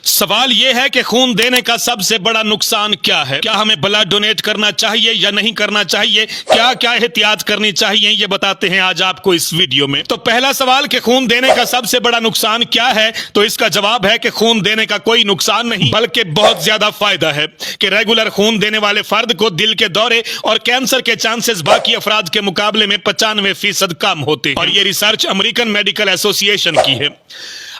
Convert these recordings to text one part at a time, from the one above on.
सवाल ये है कि खून देने का सबसे बड़ा नुकसान क्या है। क्या हमें ब्लड डोनेट करना चाहिए या नहीं करना चाहिए, क्या क्या एहतियात करनी चाहिए, ये बताते हैं आज आपको इस वीडियो में। तो पहला सवाल कि खून देने का सबसे बड़ा नुकसान क्या है, तो इसका जवाब है कि खून देने का कोई नुकसान नहीं बल्कि बहुत ज्यादा फायदा है कि रेगुलर खून देने वाले फर्द को दिल के दौरे और कैंसर के चांसेस बाकी अफराद के मुकाबले में 95% कम होते हैं, और ये रिसर्च अमेरिकन मेडिकल एसोसिएशन की है।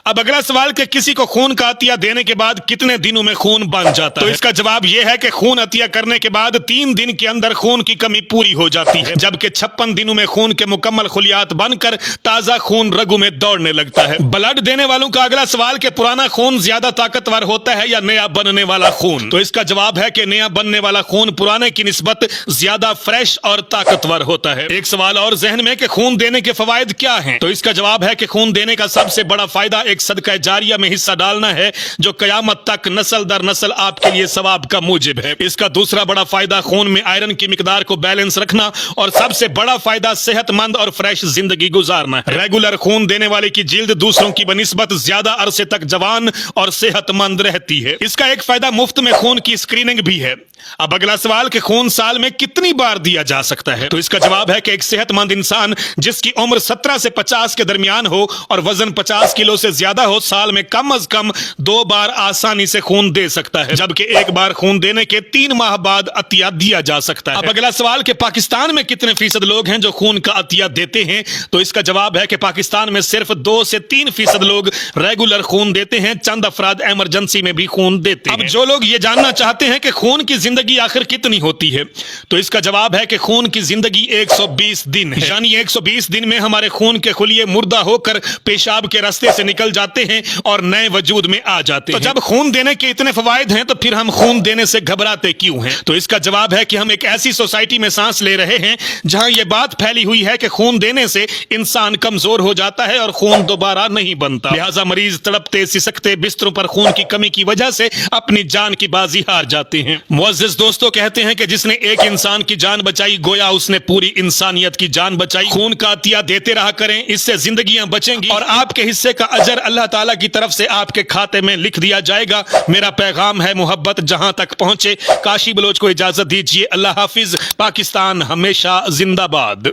अब अगला सवाल कि किसी को खून का अतिया देने के बाद कितने दिनों में खून बन जाता है, तो इसका जवाब यह है कि खून अतिया करने के बाद 3 दिन के अंदर खून की कमी पूरी हो जाती है, जबकि 56 दिनों में खून के मुकम्मल खुलियात बनकर ताजा खून रगों में दौड़ने लगता है। ब्लड देने वालों का अगला सवाल कि पुराना खून ज्यादा ताकतवर होता है या नया बनने वाला खून, तो इसका जवाब है कि नया बनने वाला खून पुराने की निस्बत ज्यादा फ्रेश और ताकतवर होता है। एक सवाल और जहन में कि खून देने के फवायद क्या हैं, तो इसका जवाब है कि खून देने का सबसे बड़ा फायदा एक सदका जारिया में हिस्सा डालना है, जो कयामत तक नस्ल दर नस्ल आपके लिए सवाब का मूजिब है। इसका दूसरा बड़ा फायदा खून में आयरन की मिकदार को बैलेंस रखना, और सबसे बड़ा फायदा सेहतमंद और फ्रेश जिंदगी गुजारना है। रेगुलर खून देने वाले की जिल्द दूसरों की बनिस्बत ज्यादा अरसे तक जवान और सेहतमंद रहती है। इसका एक फायदा मुफ्त में खून की स्क्रीनिंग भी है। अब अगला सवाल कि खून साल में कितनी बार दिया जा सकता है, तो इसका जवाब है कि एक सेहतमंद इंसान जिसकी उम्र 17 से 50 के दरमियान हो और वजन 50 किलो से ज्यादा हो, साल में कम अज कम 2 बार आसानी से खून दे सकता है, जबकि एक बार खून देने के 3 माह बाद अतिया दिया जा सकता है। अब अगला सवाल कि पाकिस्तान में कितने फीसद लोग हैं जो खून का अतिया देते हैं, तो इसका जवाब है कि पाकिस्तान में सिर्फ 2 से 3% लोग रेगुलर खून देते हैं, चंद अफराद इमरजेंसी में भी खून देते हैं। अब जो लोग ये जानना चाहते हैं कि खून की जिंदगी आखिर कितनी होती है, तो इसका जवाब है कि खून की जिंदगी 120 दिन है, यानी 120 दिन में हमारे खून के खुलिये मुर्दा होकर पेशाब के रास्ते से निकल जाते हैं और नए वजूद में आ जाते हैं। तो जब खून देने के इतने फवायद हैं, तो फिर हम खून देने से घबराते क्यों हैं, तो इसका जवाब है कि हम एक ऐसी सोसाइटी में सांस ले रहे हैं जहां यह बात फैली हुई है कि खून देने से इंसान कमजोर हो जाता है और खून दोबारा नहीं बनता। लिहाजा मरीज तड़पते सिसकते बिस्तरों पर खून की कमी की वजह से अपनी जान की बाजी हार जाते हैं। मुअज़्ज़िज़ दोस्तों, कहते हैं कि जिसने एक इंसान की जान बचाई गोया उसने पूरी इंसानियत की जान बचाई। खून का अतिया देते रहा करें, इससे जिंदगियां बचेंगी और आपके हिस्से का अजर अल्लाह ताला की तरफ से आपके खाते में लिख दिया जाएगा। मेरा पैगाम है मोहब्बत जहां तक पहुंचे। काशी बलोच को इजाजत दीजिए। अल्लाह हाफिज। पाकिस्तान हमेशा जिंदाबाद।